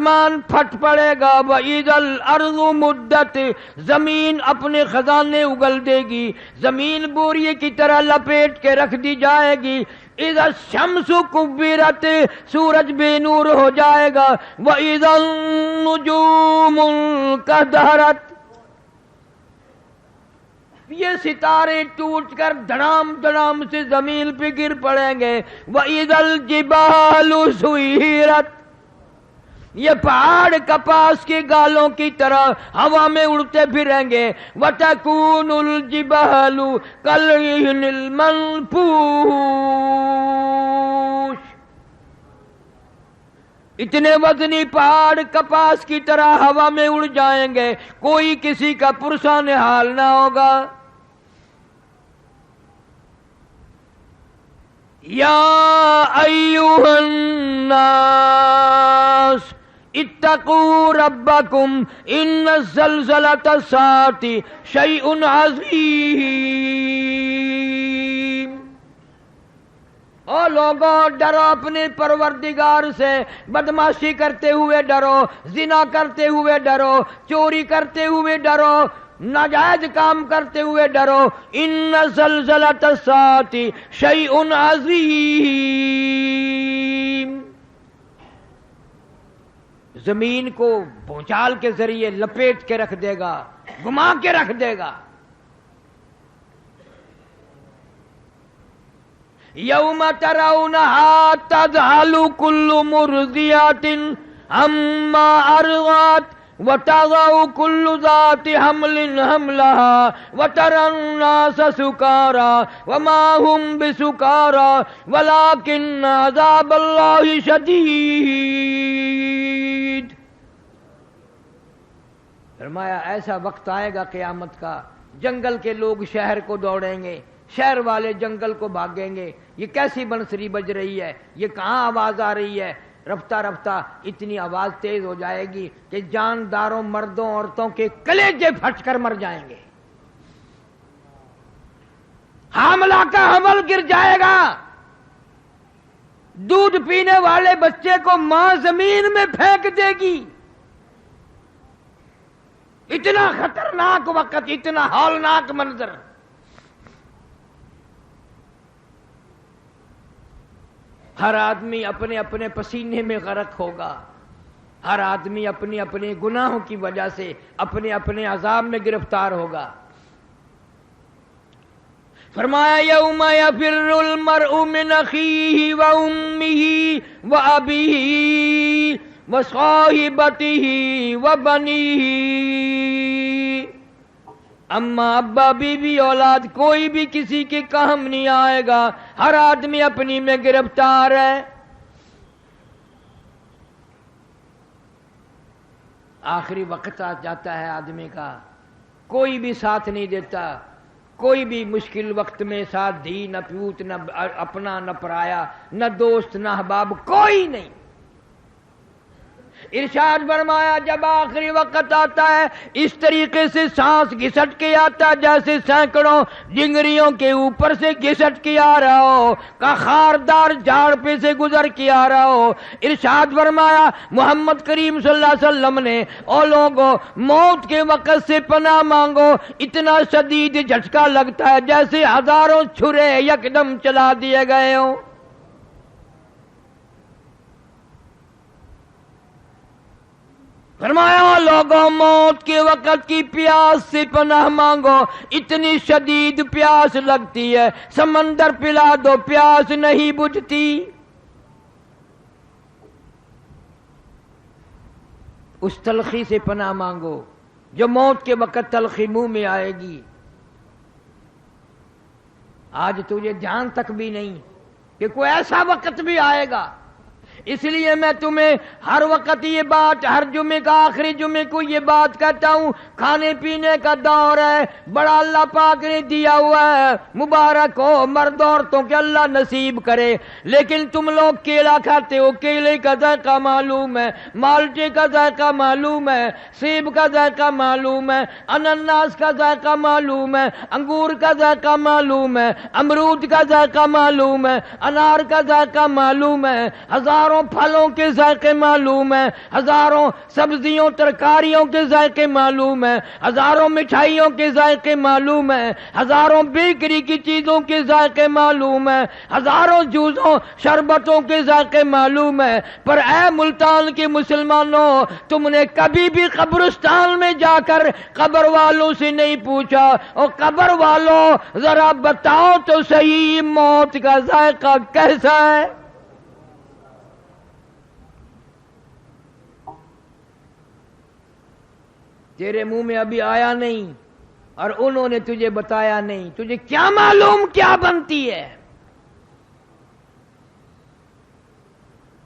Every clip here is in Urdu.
آسمان پھٹ پڑے گا، وَإِذَا الْأَرْضُ مُدَّتْ زمین اپنے خزانے اگل دے گی، زمین بوریے کی طرح لپیٹ کے رکھ دی جائے گی، اِذَا الشَّمْسُ كُبِّرَتْ سورج بے نور ہو جائے گا، وَإِذَا النُّجُومُ انكَدَرَتْ یہ ستارے ٹوٹ کر دھڑام دھڑام سے زمین پہ گر پڑیں گے، وَإِذَا الْجِبَالُ سُيِّرَتْ یہ پہاڑ کپاس کے گالوں کی طرح ہوا میں اڑتے پھریں گے، وَتَكُونُ الْجِبَالُ كَالْعِهْنِ الْمَنْفُوشِ اتنے وزنی پہاڑ کپاس کی طرح ہوا میں اڑ جائیں گے، کوئی کسی کا پرسان حال نہ ہوگا۔ یا ایھا الناس اتقوا ربکم ان زلزلۃ الساعۃ شیء عظیم۔ او لوگوں ڈرو اپنے پروردگار سے، بدماشی کرتے ہوئے ڈرو، زنا کرتے ہوئے ڈرو، چوری کرتے ہوئے ڈرو، ناجائز کام کرتے ہوئے ڈرو، ان زلزلۃ الساعۃ شیء عظیم۔ زمین کو بھونچال کے ذریعے لپیٹ کے رکھ دے گا، گما کے رکھ دے گا۔ یوم ترونہا تذہل کل مرضیۃ عما ارضعت وتضع کل ذات حمل حملها وترى الناس سکارى وما هم بسکارى ولكن عذاب اللہ شدید۔ فرمایا ایسا وقت آئے گا قیامت کا، جنگل کے لوگ شہر کو دوڑیں گے، شہر والے جنگل کو بھاگیں گے، یہ کیسی بنسری بج رہی ہے، یہ کہاں آواز آ رہی ہے؟ رفتہ رفتہ اتنی آواز تیز ہو جائے گی کہ جانداروں مردوں عورتوں کے کلیجے پھٹ کر مر جائیں گے، حاملہ کا حمل گر جائے گا، دودھ پینے والے بچے کو ماں زمین میں پھینک دے گی۔ اتنا خطرناک وقت، اتنا ہولناک منظر۔ ہر آدمی اپنے اپنے پسینے میں غرق ہوگا، ہر آدمی اپنے اپنے گناہوں کی وجہ سے اپنے اپنے عذاب میں گرفتار ہوگا۔ فرمایا یوم یفر المرء من اخیہ وامہ وابیہ وصاحبتہ وبنیہ۔ اما ابا بیوی اولاد کوئی بھی کسی کے کام نہیں آئے گا، ہر آدمی اپنی میں گرفتار ہے۔ آخری وقت آ جاتا ہے آدمی کا، کوئی بھی ساتھ نہیں دیتا، کوئی بھی مشکل وقت میں ساتھ دی، نہ پیوت، نہ اپنا، نہ پرایا، نہ دوست، نہ احباب، کوئی نہیں۔ ارشاد فرمایا جب آخری وقت آتا ہے اس طریقے سے سانس گھسٹ کے آتا جیسے سینکڑوں ڈنگریوں کے اوپر سے گھسٹ کے آ رہا ہو، کا خاردار جھاڑ پہ سے گزر کے آ رہا ہو۔ ارشاد فرمایا محمد کریم صلی اللہ علیہ وسلم نے، او لوگوں موت کے وقت سے پناہ مانگو، اتنا شدید جھٹکا لگتا ہے جیسے ہزاروں چھرے یکدم چلا دیے گئے ہوں۔ فرمایا لوگوں موت کے وقت کی پیاس سے پناہ مانگو، اتنی شدید پیاس لگتی ہے، سمندر پلا دو پیاس نہیں بجھتی۔ اس تلخی سے پناہ مانگو جو موت کے وقت تلخی منہ میں آئے گی۔ آج تجھے جان تک بھی نہیں کہ کوئی ایسا وقت بھی آئے گا، اس لیے میں تمہیں ہر وقت یہ بات، ہر جمعے کا آخری جمعے کو یہ بات کہتا ہوں، کھانے پینے کا دور ہے، بڑا اللہ پاک نے دیا ہوا ہے، مبارک ہو مرد عورتوں کے اللہ نصیب کرے، لیکن تم لوگ کیلا کھاتے ہو، کیلے کا ذائقہ معلوم ہے، مالٹے کا ذائقہ معلوم ہے، سیب کا ذائقہ معلوم ہے، انناس کا ذائقہ معلوم ہے، انگور کا ذائقہ معلوم ہے، امرود کا ذائقہ معلوم ہے، انار کا ذائقہ معلوم ہے، ہزاروں ہزاروں پھلوں کے ذائقے معلوم ہیں، ہزاروں سبزیوں ترکاریوں کے ذائقے معلوم ہیں، ہزاروں مٹھائیوں کے ذائقے معلوم ہیں، ہزاروں بیکری کی چیزوں کے ذائقے معلوم ہیں، ہزاروں جوسوں شربتوں کے ذائقے معلوم ہیں، پر اے ملتان کے مسلمانوں، تم نے کبھی بھی قبرستان میں جا کر قبر والوں سے نہیں پوچھا، اور قبر والوں ذرا بتاؤ تو صحیح موت کا ذائقہ کیسا ہے؟ تیرے منہ میں ابھی آیا نہیں اور انہوں نے تجھے بتایا نہیں، تجھے کیا معلوم کیا بنتی ہے؟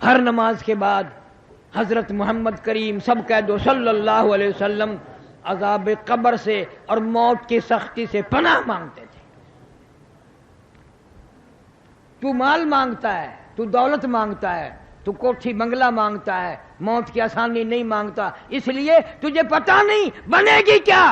ہر نماز کے بعد حضرت محمد کریم سب کہہ دو صلی اللہ علیہ وسلم عذاب قبر سے اور موت کی سختی سے پناہ مانگتے تھے۔ تو مال مانگتا ہے، تو دولت مانگتا ہے، تو کوٹھی بنگلہ مانگتا ہے، موت کی آسانی نہیں مانگتا، اس لیے تجھے پتہ نہیں بنے گی کیا۔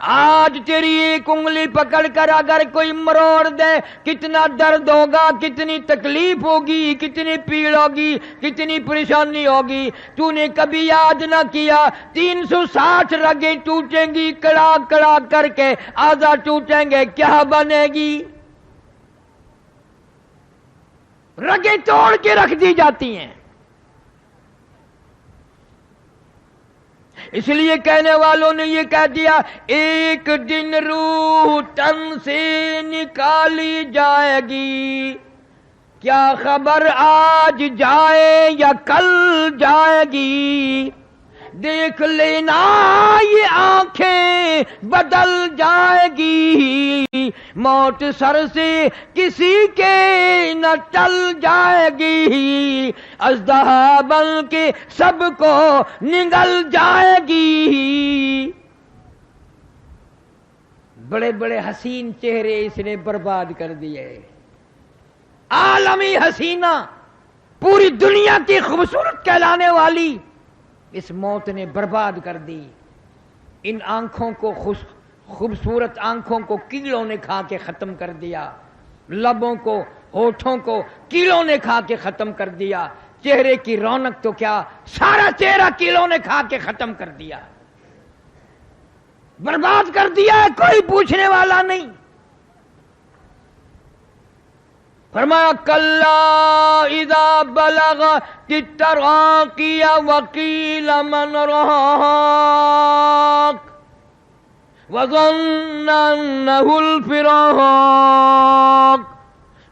آج تیری ایک انگلی پکڑ کر اگر کوئی مروڑ دے، کتنا درد ہوگا، کتنی تکلیف ہوگی، کتنی پیڑ ہوگی، کتنی پریشانی ہوگی۔ تو نے کبھی یاد نہ کیا 360 رگیں ٹوٹیں گی کڑا کڑا کر کے، آدھا ٹوٹیں گے، کیا بنے گی؟ رگیں توڑ کے رکھ دی جاتی ہیں۔ اس لیے کہنے والوں نے یہ کہہ دیا ایک دن روح تن سے نکالی جائے گی، کیا خبر آج جائے یا کل جائے گی، دیکھ لینا یہ آنکھیں بدل جائے گی، موت سر سے کسی کے نہ ٹل جائے گی، اژدہا بن کے سب کو نگل جائے گی۔ بڑے بڑے حسین چہرے اس نے برباد کر دیے، عالمی حسینہ، پوری دنیا کی خوبصورت کہلانے والی اس موت نے برباد کر دی۔ ان آنکھوں کو خوبصورت آنکھوں کو کیڑوں نے کھا کے ختم کر دیا، لبوں کو ہونٹوں کو کیڑوں نے کھا کے ختم کر دیا، چہرے کی رونق تو کیا سارا چہرہ کیڑوں نے کھا کے ختم کر دیا، برباد کر دیا ہے، کوئی پوچھنے والا نہیں۔ فرمایا کلا اذا بلغت التراقی وقیل من راق وظن انه الفراق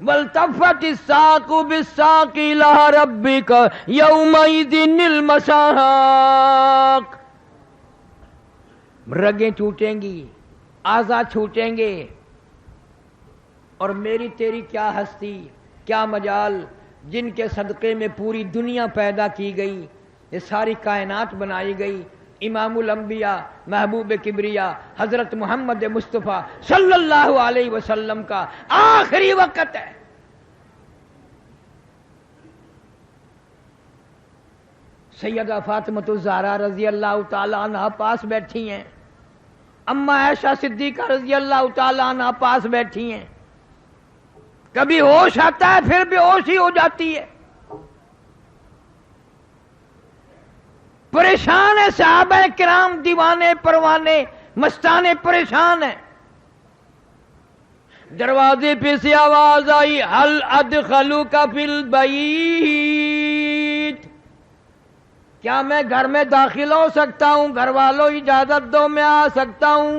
والتفت الساق بالساق الى ربك يومئذ المساق۔ رگیں ٹوٹیں گی، اعضاء چھوٹیں گے، اور میری تیری کیا ہستی، کیا مجال، جن کے صدقے میں پوری دنیا پیدا کی گئی، یہ ساری کائنات بنائی گئی۔ امام الانبیاء محبوب کبریا حضرت محمد مصطفیٰ صلی اللہ علیہ وسلم کا آخری وقت ہے۔ سیدہ فاطمہ الزہرا رضی اللہ تعالی عنہ پاس بیٹھی ہیں، اما عائشہ صدیقہ رضی اللہ تعالی عنہ پاس بیٹھی ہیں، کبھی ہوش آتا ہے پھر بے ہوش ہی ہو جاتی ہے۔ پریشان ہے صحابہ کرام، دیوانے پروانے مستانے پریشان ہیں۔ دروازے پہ سے آواز آئی ہل ادخلوک فی البیت، کیا میں گھر میں داخل ہو سکتا ہوں؟ گھر والوں اجازت دو میں آ سکتا ہوں؟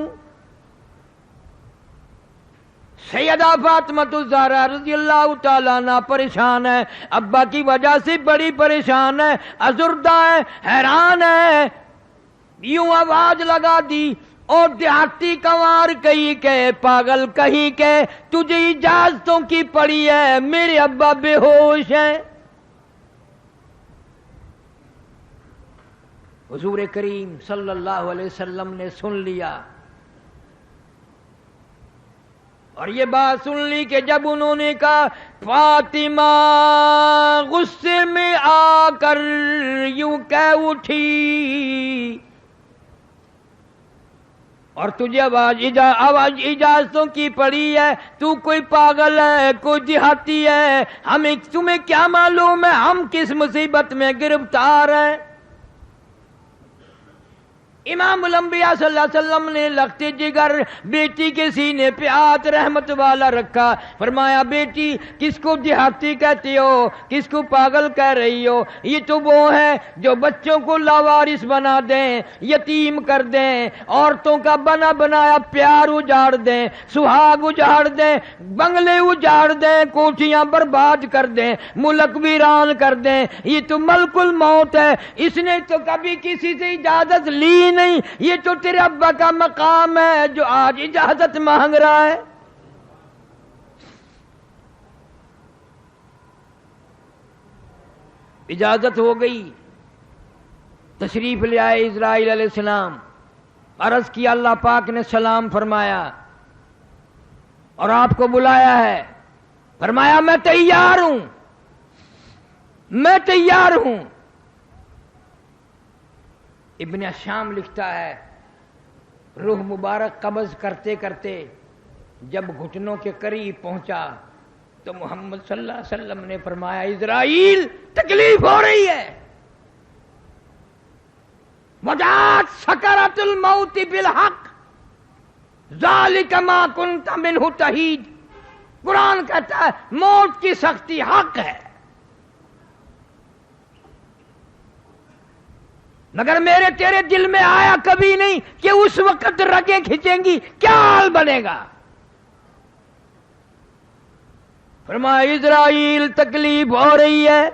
سیدہ فاطمہ الزہرا رضی اللہ تعالیٰ عنہ پریشان ہے، ابا کی وجہ سے بڑی پریشان ہے، ازردہ ہے، حیران ہے۔ یوں آواز لگا دی اور دیہاتی کنوار کہیں کہ پاگل کہیں کہ تجھے اجازتوں کی پڑی ہے، میرے ابا بے ہوش ہیں۔ حضور کریم صلی اللہ علیہ وسلم نے سن لیا، اور یہ بات سن لی کہ جب انہوں نے کہا فاطمہ غصے میں آ کر یوں کہہ اٹھی اور تجھے آواز اجازتوں کی پڑی ہے، تو کوئی پاگل ہے، کوئی دیہاتی ہے، تمہیں کیا معلوم ہے ہم کس مصیبت میں گرفتار ہیں؟ امام الانبیاء صلی اللہ علیہ وسلم نے لخت جگر بیٹی کے سینے پہ ہاتھ رحمت والا رکھا، فرمایا بیٹی کس کو دیہاتی کہتی ہو، کس کو پاگل کہہ رہی ہو؟ یہ تو وہ ہے جو بچوں کو لاوارث بنا دیں، یتیم کر دیں، عورتوں کا بنا بنایا پیار اجاڑ دیں، سہاگ اجاڑ دیں، بنگلے اجاڑ دیں، کوٹھیاں برباد کر دیں، ملک ویران کر دیں۔ یہ تو ملک الموت ہے، اس نے تو کبھی کسی سے اجازت لی نہیں، یہ تو تیرے ابا کا مقام ہے جو آج اجازت مانگ رہا ہے۔ اجازت ہو گئی، تشریف لے آئے اسرائیل علیہ السلام، عرض کیا، اللہ پاک نے سلام فرمایا اور آپ کو بلایا ہے، فرمایا میں تیار ہوں، میں تیار ہوں۔ ابن شام لکھتا ہے روح مبارک قبض کرتے کرتے جب گھٹنوں کے قریب پہنچا تو محمد صلی اللہ علیہ وسلم نے فرمایا اسرائیل تکلیف ہو رہی ہے، وجاءت سکرۃ الموت بالحق ذالک ما کنت منہ تحید۔ قرآن کہتا ہے موت کی سختی حق ہے، مگر میرے تیرے دل میں آیا کبھی نہیں کہ اس وقت رگیں کھینچیں گی کیا حال بنے گا۔ فرمایا اسرائیل تکلیف ہو رہی ہے،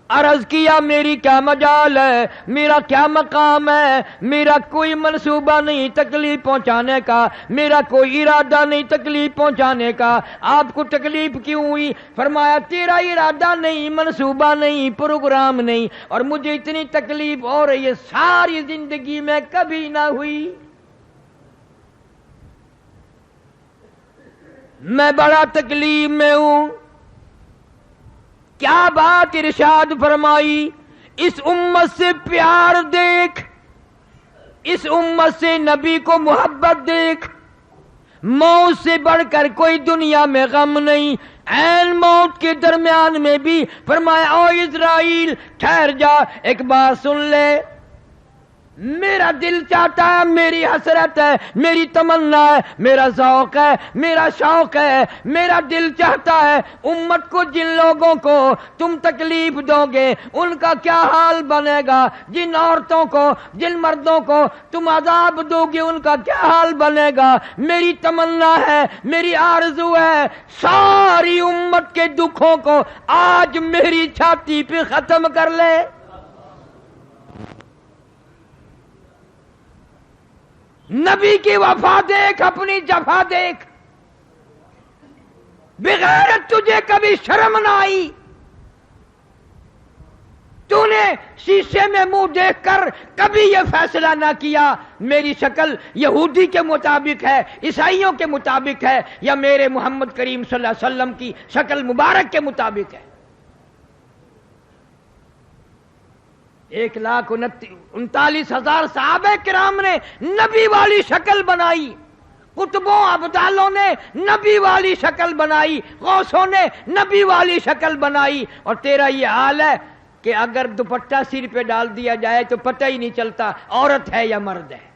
عرض کیا میری کیا مجال ہے، میرا کیا مقام ہے، میرا کوئی منصوبہ نہیں تکلیف پہنچانے کا، میرا کوئی ارادہ نہیں تکلیف پہنچانے کا، آپ کو تکلیف کیوں ہوئی؟ فرمایا تیرا ارادہ نہیں، منصوبہ نہیں، پروگرام نہیں، اور مجھے اتنی تکلیف ہو رہی ہے ساری زندگی میں کبھی نہ ہوئی، میں بڑا تکلیف میں ہوں۔ کیا بات ارشاد فرمائی، اس امت سے پیار دیکھ، اس امت سے نبی کو محبت دیکھ، موت سے بڑھ کر کوئی دنیا میں غم نہیں، عین موت کے درمیان میں بھی فرمایا او اسرائیل ٹھہر جا، ایک بات سن لے، میرا دل چاہتا ہے، میری حسرت ہے، میری تمنا ہے، میرا ذوق ہے، میرا شوق ہے، میرا دل چاہتا ہے امت کو، جن لوگوں کو تم تکلیف دو گے ان کا کیا حال بنے گا، جن عورتوں کو جن مردوں کو تم عذاب دو گے ان کا کیا حال بنے گا۔ میری تمنا ہے، میری آرزو ہے ساری امت کے دکھوں کو آج میری چھاتی پہ ختم کر لے۔ نبی کی وفا دیکھ، اپنی جفا دیکھ، بغیرت تجھے کبھی شرم نہ آئی؟ تو نے شیشے میں منہ دیکھ کر کبھی یہ فیصلہ نہ کیا میری شکل یہودی کے مطابق ہے، عیسائیوں کے مطابق ہے، یا میرے محمد کریم صلی اللہ علیہ وسلم کی شکل مبارک کے مطابق ہے؟ 1,39,000 صحابہ کرام نے نبی والی شکل بنائی، قطبوں ابدالوں نے نبی والی شکل بنائی، غوثوں نے نبی والی شکل بنائی، اور تیرا یہ حال ہے کہ اگر دوپٹہ سر پہ ڈال دیا جائے تو پتہ ہی نہیں چلتا عورت ہے یا مرد ہے۔